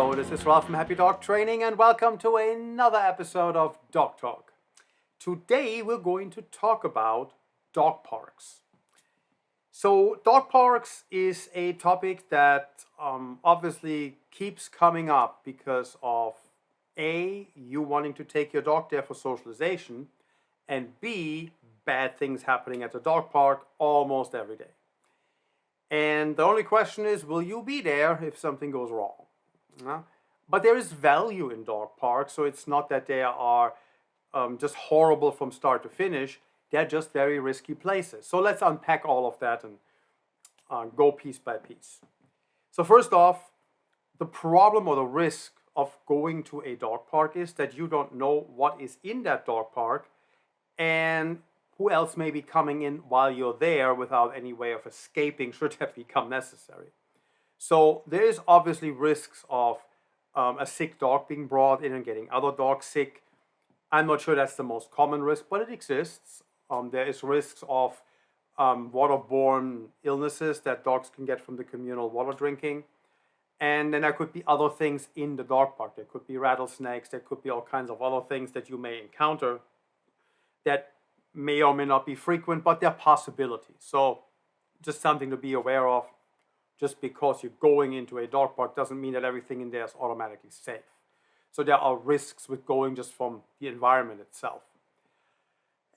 Hello, this is Ralph from Happy Dog Training, and welcome to another episode of Dog Talk. Today we're going to talk about dog parks. So, dog parks is a topic that obviously keeps coming up because of A, you wanting to take your dog there for socialization, and B, bad things happening at the dog park almost every day. And the only question is, will you be there if something goes wrong? But there is value in dog parks, so it's not that they are just horrible from start to finish. They're just very risky places. So let's unpack all of that and go piece by piece. So first off, the problem or the risk of going to a dog park is that you don't know what is in that dog park and who else may be coming in while you're there without any way of escaping should that become necessary. So there is obviously risks of a sick dog being brought in and getting other dogs sick. I'm not sure that's the most common risk, but it exists. There is risks of waterborne illnesses that dogs can get from the communal water drinking. And then there could be other things in the dog park. There could be rattlesnakes. There could be all kinds of other things that you may encounter that may or may not be frequent, but they're possibilities. So just something to be aware of. Just because you're going into a dog park doesn't mean that everything in there is automatically safe. So there are risks with going just from the environment itself.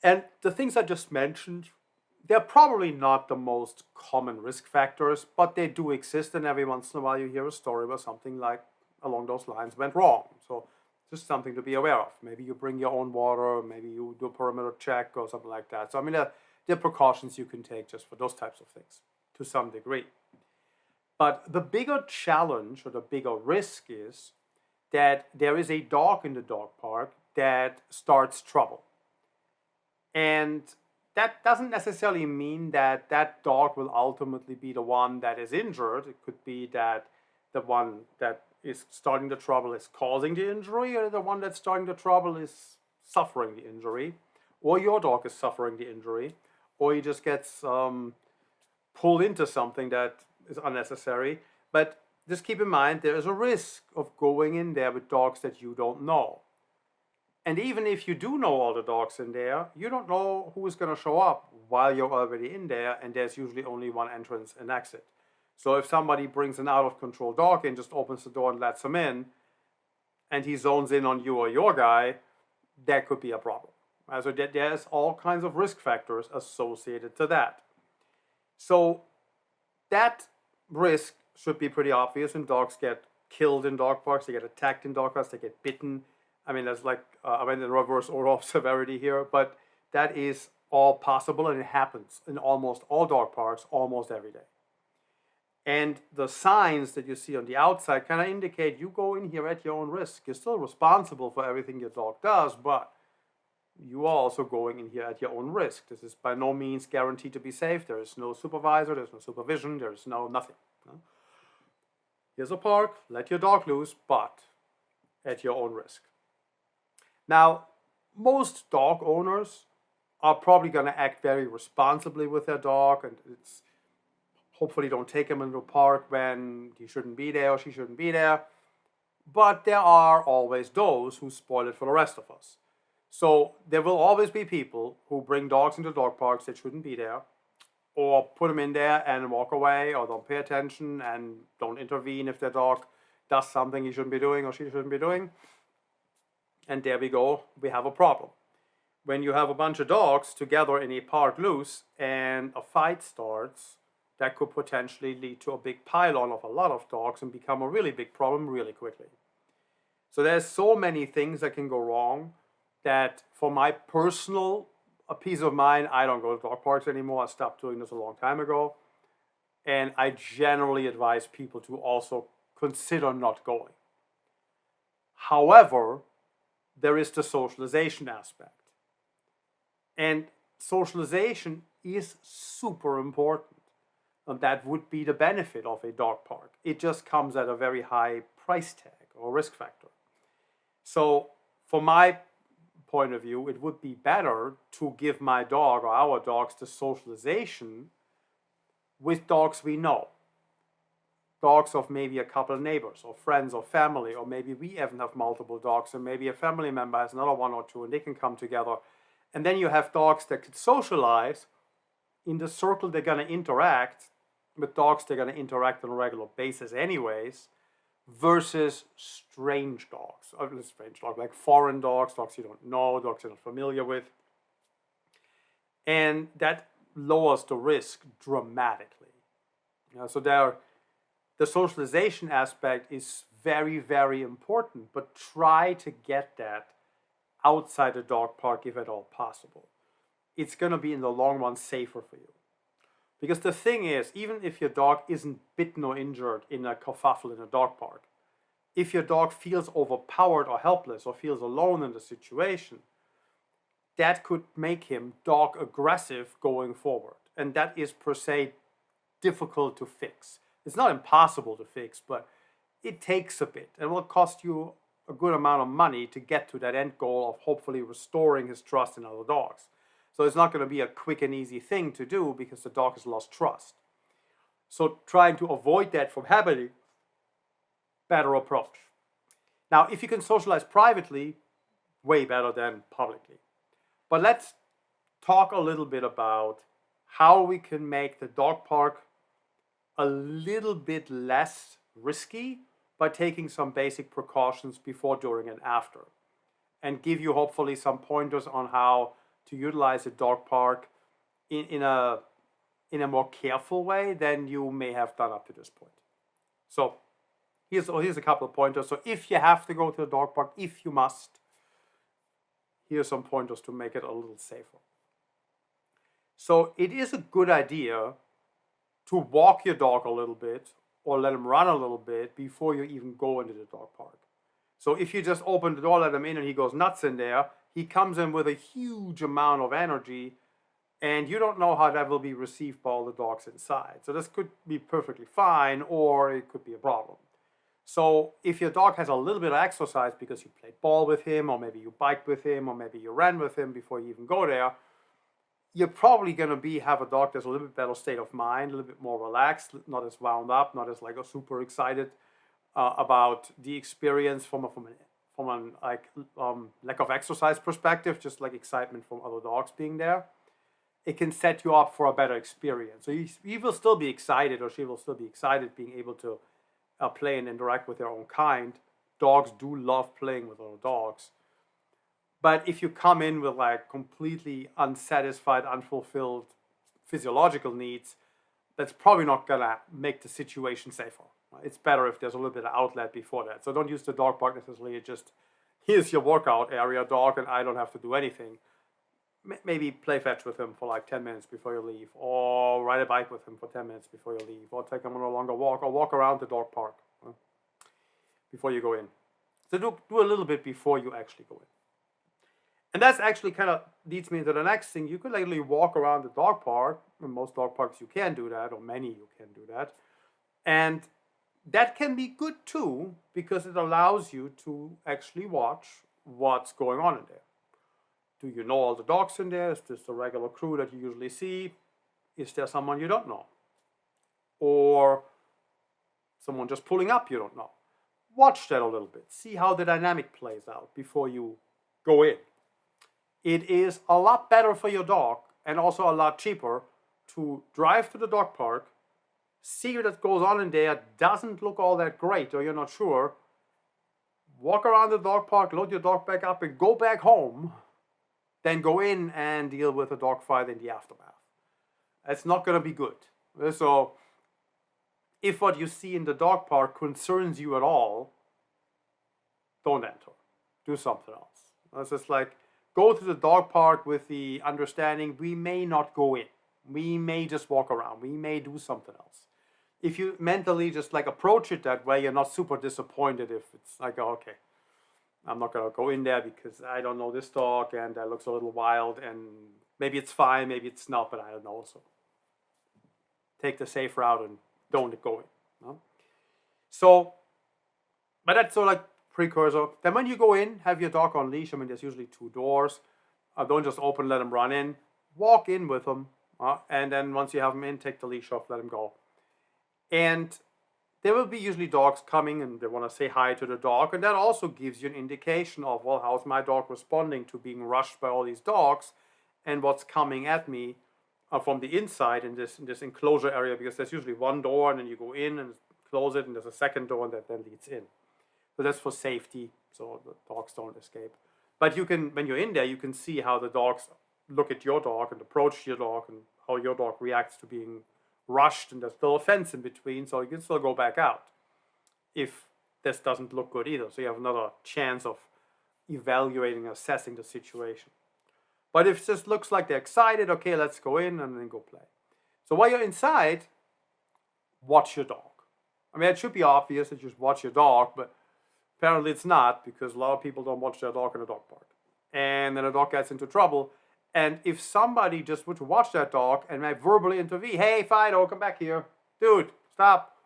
And the things I just mentioned, they're probably not the most common risk factors, but they do exist, and every once in a while you hear a story where something like along those lines went wrong. So just something to be aware of. Maybe you bring your own water, maybe you do a perimeter check or something like that. So I mean, there are precautions you can take just for those types of things to some degree. But the bigger challenge or the bigger risk is that there is a dog in the dog park that starts trouble. And that doesn't necessarily mean that that dog will ultimately be the one that is injured. It could be that the one that is starting the trouble is causing the injury, or the one that's starting the trouble is suffering the injury, or your dog is suffering the injury, or he just gets pulled into something that is unnecessary. But just keep in mind, there is a risk of going in there with dogs that you don't know. And even if you do know all the dogs in there, you don't know who is going to show up while you're already in there, and there's usually only one entrance and exit. So if somebody brings an out-of-control dog in, just opens the door and lets him in, and he zones in on you or your guy, that could be a problem. So there's all kinds of risk factors associated to that. So that risk should be pretty obvious when dogs get killed in dog parks, they get attacked in dog parks, they get bitten. I mean, there's like, I went in reverse order of severity here, but that is all possible, and it happens in almost all dog parks almost every day. And the signs that you see on the outside kind of indicate you go in here at your own risk. You're still responsible for everything your dog does, but you are also going in here at your own risk. This is by no means guaranteed to be safe. There is no supervisor, there's no supervision, there's no nothing. Here's a park, let your dog loose, but at your own risk. Now, most dog owners are probably going to act very responsibly with their dog, and it's hopefully don't take him into a park when he shouldn't be there or she shouldn't be there. But there are always those who spoil it for the rest of us. So there will always be people who bring dogs into dog parks that shouldn't be there, or put them in there and walk away, or don't pay attention and don't intervene if their dog does something he shouldn't be doing or she shouldn't be doing. And there we go, we have a problem. When you have a bunch of dogs together in a park loose and a fight starts, that could potentially lead to a big pile-on of a lot of dogs and become a really big problem really quickly. So there's so many things that can go wrong that for my personal peace of mind, I don't go to dog parks anymore. I stopped doing this a long time ago. And I generally advise people to also consider not going. However, there is the socialization aspect. And socialization is super important. And that would be the benefit of a dog park. It just comes at a very high price tag or risk factor. So from my point of view, it would be better to give my dog or our dogs the socialization with dogs we know. dogs of maybe a couple of neighbors or friends or family, or maybe we even have multiple dogs and maybe a family member has another one or two and they can come together. And then you have dogs that could socialize in the circle they're going to interact with, dogs they're going to interact on a regular basis anyways, versus strange dogs, like foreign dogs, dogs you don't know, dogs you're not familiar with. And that lowers the risk dramatically. So the socialization aspect is very, very important, but try to get that outside the dog park if at all possible. It's going to be in the long run safer for you. Because the thing is, even if your dog isn't bitten or injured in a kerfuffle in a dog park, if your dog feels overpowered or helpless or feels alone in the situation, that could make him dog aggressive going forward. And that is per se difficult to fix. It's not impossible to fix, but it takes a bit and will cost you a good amount of money to get to that end goal of hopefully restoring his trust in other dogs. So it's not going to be a quick and easy thing to do because the dog has lost trust. So trying to avoid that from happening, better approach. Now, if you can socialize privately, way better than publicly. But let's talk a little bit about how we can make the dog park a little bit less risky by taking some basic precautions before, during, and after. And give you hopefully some pointers on how to utilize a dog park in a more careful way than you may have done up to this point. So here's a couple of pointers. So if you have to go to the dog park, if you must, here's some pointers to make it a little safer. So it is a good idea to walk your dog a little bit or let him run a little bit before you even go into the dog park. So if you just open the door, let him in, and he goes nuts in there, he comes in with a huge amount of energy, and you don't know how that will be received by all the dogs inside. So this could be perfectly fine, or it could be a problem. So if your dog has a little bit of exercise because you played ball with him, or maybe you biked with him, or maybe you ran with him before you even go there, you're probably going to have a dog that's a little bit better state of mind, a little bit more relaxed, not as wound up, not as like a super excited about the experience from an lack of exercise perspective, just like excitement from other dogs being there. It can set you up for a better experience. So you will still be excited, or she will still be excited being able to play and interact with their own kind. Dogs do love playing with other dogs. But if you come in with like completely unsatisfied, unfulfilled physiological needs, that's probably not gonna make the situation safer. It's better if there's a little bit of outlet before that. So don't use the dog park necessarily just, here's your workout area, dog, and I don't have to do anything. Maybe play fetch with him for like 10 minutes before you leave, or ride a bike with him for 10 minutes before you leave, or take him on a longer walk, or walk around the dog park before you go in. So do a little bit before you actually go in. And that's actually kind of leads me to the next thing. You could literally walk around the dog park. In most dog parks you can do that, or many you can do that. And that can be good too, because it allows you to actually watch what's going on in there. Do you know all the dogs in there? Is this the regular crew that you usually see? Is there someone you don't know? Or someone just pulling up you don't know? Watch that a little bit. See how the dynamic plays out before you go in. It is a lot better for your dog, and also a lot cheaper, to drive to the dog park, see what goes on in there, doesn't look all that great, or you're not sure, walk around the dog park, load your dog back up, and go back home, then go in and deal with a dog fight in the aftermath. That's not going to be good. So if what you see in the dog park concerns you at all, don't enter. Do something else. It's just like, go to the dog park with the understanding we may not go in. We may just walk around. We may do something else. If you mentally just like approach it that way, you're not super disappointed if it's like, okay, I'm not going to go in there because I don't know this dog and that looks a little wild, and maybe it's fine, maybe it's not, but I don't know. So take the safe route and don't go in. No? So, but that's sort of like precursor. Then when you go in, have your dog on leash. I mean, there's usually 2 doors. Don't just open, let him run in. Walk in with him. And then once you have him in, take the leash off, let him go. And there will be usually dogs coming and they want to say hi to the dog, and that also gives you an indication of, well, how's my dog responding to being rushed by all these dogs, and what's coming at me from the inside in this enclosure area, because there's usually one door and then you go in and close it, and there's a second door and that then leads in. So that's for safety, so the dogs don't escape. But you can, when you're in there, you can see how the dogs look at your dog and approach your dog, and how your dog reacts to being rushed, and there's still a fence in between, so you can still go back out if this doesn't look good either. So you have another chance of evaluating, assessing the situation. But if it just looks like they're excited, okay, let's go in and then go play. So while you're inside, watch your dog. I mean, it should be obvious that you just watch your dog, but apparently it's not, because a lot of people don't watch their dog in a dog park. And then a dog gets into trouble. And if somebody just were to watch that dog and might verbally intervene, hey, Fido, come back here. Dude, stop.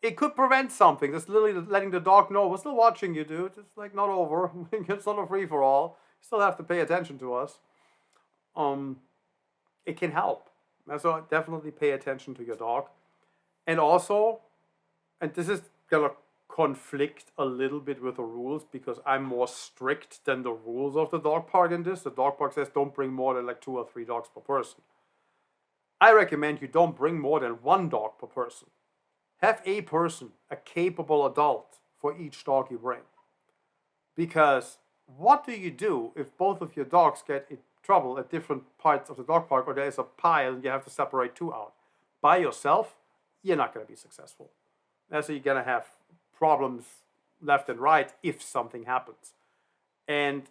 It could prevent something. Just literally letting the dog know, we're still watching you, dude. It's like not over. It's not a free-for-all. You still have to pay attention to us. It can help. So definitely pay attention to your dog. And also, and this is going to conflict a little bit with the rules, because I'm more strict than the rules of the dog park in this. The dog park says don't bring more than like 2 or 3 dogs per person. I recommend you don't bring more than 1 dog per person. Have a person, a capable adult, for each dog you bring. Because what do you do if both of your dogs get in trouble at different parts of the dog park, or there's a pile and you have to separate 2 out? By yourself, you're not going to be successful. And so you're going to have problems left and right if something happens. And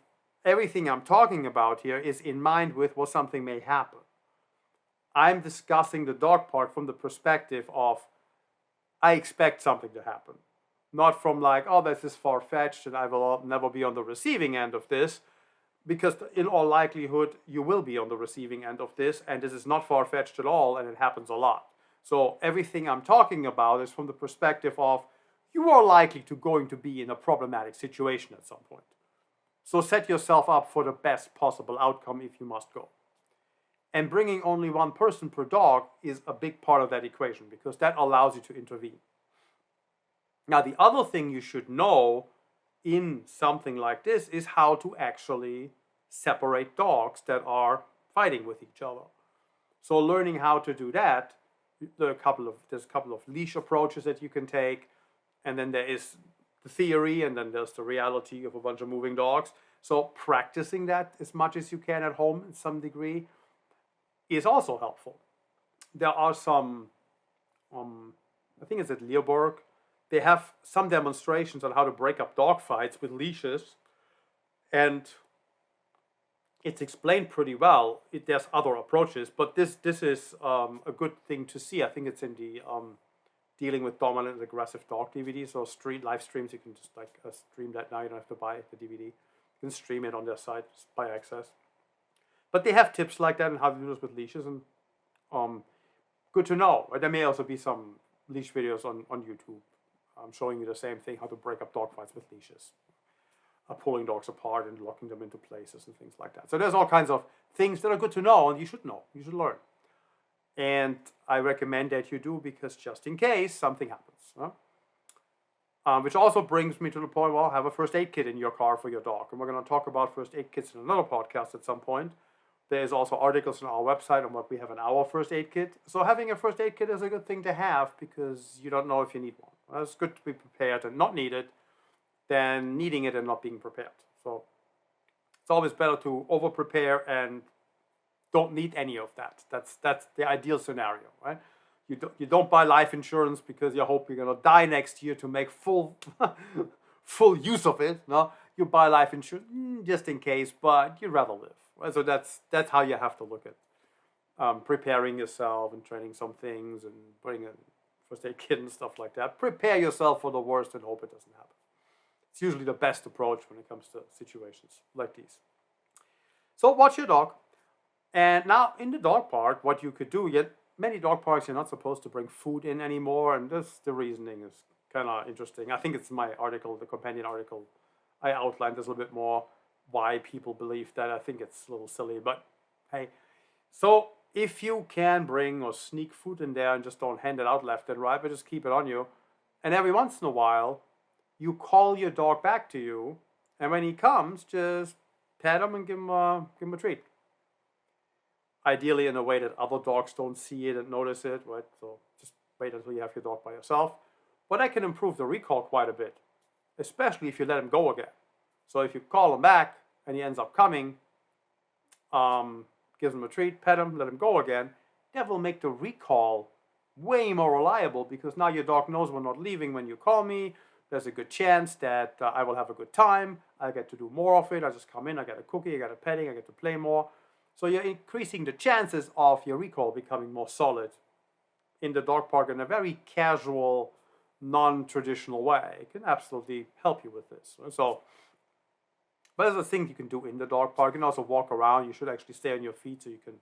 everything I'm talking about here is in mind with what something may happen. I'm discussing the dog park from the perspective of, I expect something to happen. Not from like, oh, this is far-fetched and I will never be on the receiving end of this, because in all likelihood, you will be on the receiving end of this, and this is not far-fetched at all, and it happens a lot. So everything I'm talking about is from the perspective of, you are likely going to be in a problematic situation at some point. So set yourself up for the best possible outcome if you must go. And bringing only 1 person per dog is a big part of that equation, because that allows you to intervene. Now, the other thing you should know in something like this is how to actually separate dogs that are fighting with each other. So learning how to do that, there's a couple of leash approaches that you can take. And then there is the theory, and then there's the reality of a bunch of moving dogs. So practicing that as much as you can at home in some degree is also helpful. There are some, I think it's at Leerburg, they have some demonstrations on how to break up dog fights with leashes. And it's explained pretty well. There's other approaches, but this is a good thing to see. I think it's in the Dealing with Dominant and Aggressive Dog DVD. So live streams, you can just like stream that now. You don't have to buy the DVD. You can stream it on their site just by access. But they have tips like that and how to do this with leashes, and good to know. There may also be some leash videos on YouTube showing you the same thing, how to break up dog fights with leashes, pulling dogs apart and locking them into places and things like that. So there's all kinds of things that are good to know, and you should know. You should learn. And I recommend that you do, because just in case something happens. Which also brings me to the point, well, have a first aid kit in your car for your dog. And we're going to talk about first aid kits in another podcast at some point. There's also articles on our website on what we have in our first aid kit. So having a first aid kit is a good thing to have, because you don't know if you need one. Well, it's good to be prepared and not need it than needing it and not being prepared. So it's always better to over-prepare and don't need any of that. That's the ideal scenario, right? You don't buy life insurance because you hope you're gonna die next year to make full use of it. No, you buy life insurance just in case, but you'd rather live. Right? So that's how you have to look at preparing yourself and training some things and putting a first aid kit and stuff like that. Prepare yourself for the worst and hope it doesn't happen. It's usually the best approach when it comes to situations like these. So watch your dog. And now in the dog park, what you could do, yet many dog parks you're not supposed to bring food in anymore, and the reasoning is kind of interesting. I think it's my article, the companion article. I outlined this a little bit more, why people believe that. I think it's a little silly, but hey. So if you can bring or sneak food in there and just don't hand it out left and right, but just keep it on you, and every once in a while, you call your dog back to you, and when he comes, just pet him and give him a treat. Ideally in a way that other dogs don't see it and notice it, right? So just wait until you have your dog by yourself. But that can improve the recall quite a bit, especially if you let him go again. So if you call him back and he ends up coming, gives him a treat, pet him, let him go again, that will make the recall way more reliable because now your dog knows we're not leaving when you call me. There's a good chance that I will have a good time. I get to do more of it. I just come in, I get a cookie, I get a petting, I get to play more. So you're increasing the chances of your recall becoming more solid in the dog park in a very casual, non-traditional way. It can absolutely help you with this. So, but there's a thing you can do in the dog park. You can also walk around. You should actually stay on your feet so you can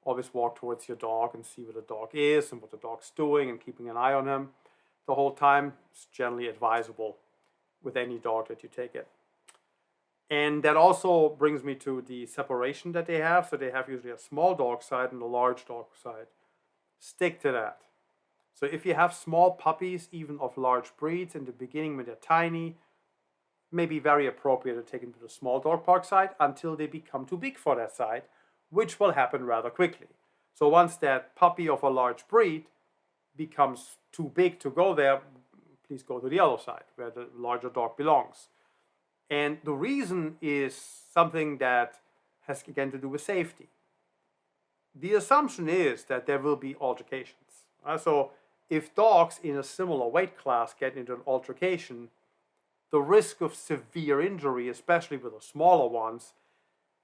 always walk towards your dog and see where the dog is and what the dog's doing and keeping an eye on him the whole time. It's generally advisable with any dog that you take it. And that also brings me to the separation that they have. So they have usually a small dog side and a large dog side. Stick to that. So if you have small puppies, even of large breeds, in the beginning when they're tiny, it may be very appropriate to take them to the small dog park side until they become too big for that side, which will happen rather quickly. So once that puppy of a large breed becomes too big to go there, please go to the other side where the larger dog belongs. And the reason is something that has again to do with safety. The assumption is that there will be altercations. So if dogs in a similar weight class get into an altercation, the risk of severe injury, especially with the smaller ones,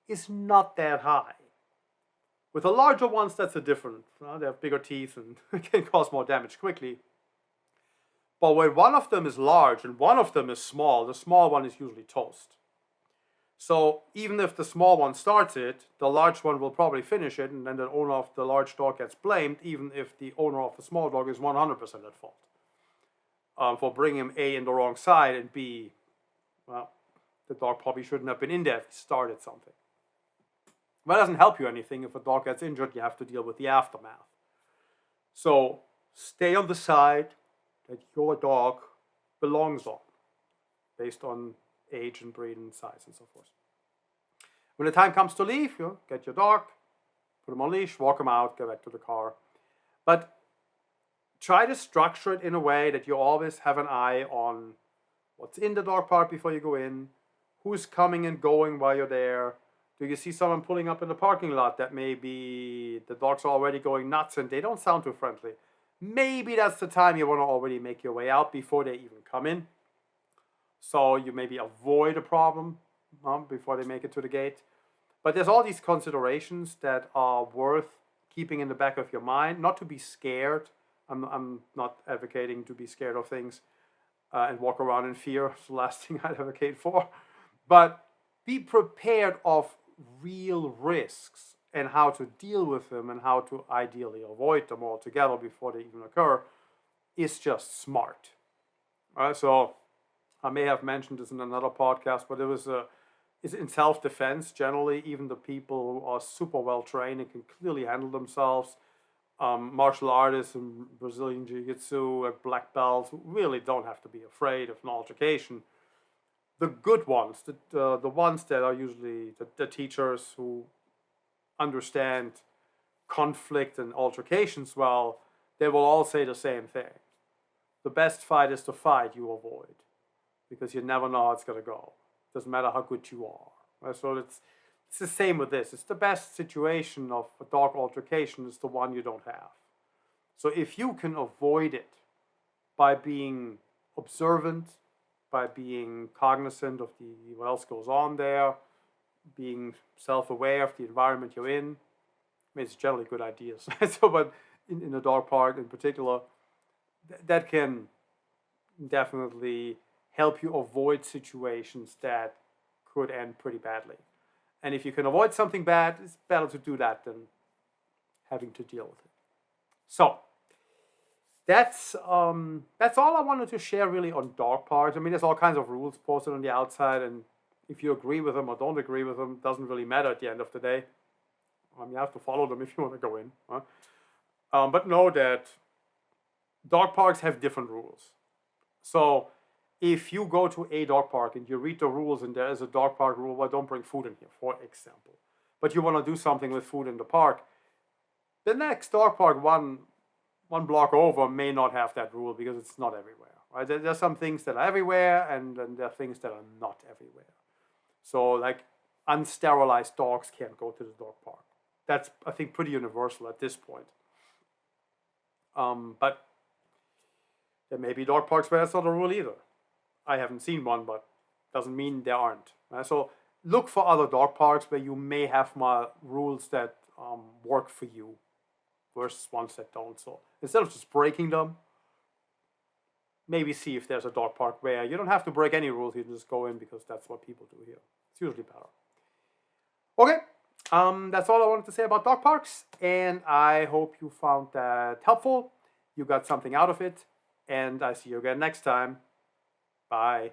is not that high. With the larger ones, that's a different. They have bigger teeth and can cause more damage quickly. But when one of them is large and one of them is small, the small one is usually toast. So even if the small one starts it, the large one will probably finish it, and then the owner of the large dog gets blamed, even if the owner of the small dog is 100% at fault for bringing him A in the wrong side, and B, well, the dog probably shouldn't have been in there if he started something. Well, that doesn't help you anything. If a dog gets injured, you have to deal with the aftermath. So stay on the side that your dog belongs on, based on age and breed and size and so forth. When the time comes to leave, get your dog, put him on leash, walk him out, go back to the car. But try to structure it in a way that you always have an eye on what's in the dog park before you go in, who's coming and going while you're there. Do you see someone pulling up in the parking lot that maybe the dogs are already going nuts and they don't sound too friendly? Maybe that's the time you want to already make your way out before they even come in. So you maybe avoid a problem before they make it to the gate. But there's all these considerations that are worth keeping in the back of your mind, not to be scared. I'm not advocating to be scared of things and walk around in fear. It's the last thing I'd advocate for. But be prepared of real risks and how to deal with them and how to ideally avoid them altogether before they even occur is just smart. So I may have mentioned this in another podcast, but it's in self-defense. Generally, even the people who are super well trained and can clearly handle themselves, martial artists and Brazilian Jiu-Jitsu, black belts, really don't have to be afraid of an altercation. The good ones, the ones that are usually the teachers who understand conflict and altercations well, they will all say the same thing. The best fight is the fight you avoid, because you never know how it's going to go. It doesn't matter how good you are. So it's the same with this. It's the best situation of a dog altercation is the one you don't have. So if you can avoid it by being observant, by being cognizant of what else goes on there, being self-aware of the environment you're in, I mean, it's generally good ideas. So, but in the dog park in particular, that can definitely help you avoid situations that could end pretty badly. And if you can avoid something bad, it's better to do that than having to deal with it. So that's all I wanted to share really on dog parks. I mean, there's all kinds of rules posted on the outside, and if you agree with them or don't agree with them, doesn't really matter at the end of the day. You have to follow them if you want to go in. But know that dog parks have different rules. So if you go to a dog park and you read the rules and there is a dog park rule, well, don't bring food in here, for example. But you want to do something with food in the park, the next dog park one block over may not have that rule because it's not everywhere. Right? There's some things that are everywhere and then there are things that are not everywhere. So like unsterilized dogs can't go to the dog park. That's, I think, pretty universal at this point. But there may be dog parks where that's not a rule either. I haven't seen one, but doesn't mean there aren't. So look for other dog parks where you may have more rules that work for you versus ones that don't. So instead of just breaking them, maybe see if there's a dog park where you don't have to break any rules. You can just go in because that's what people do here. It's usually better. Okay, that's all I wanted to say about dog parks, and I hope you found that helpful. You got something out of it, and I see you again next time. Bye.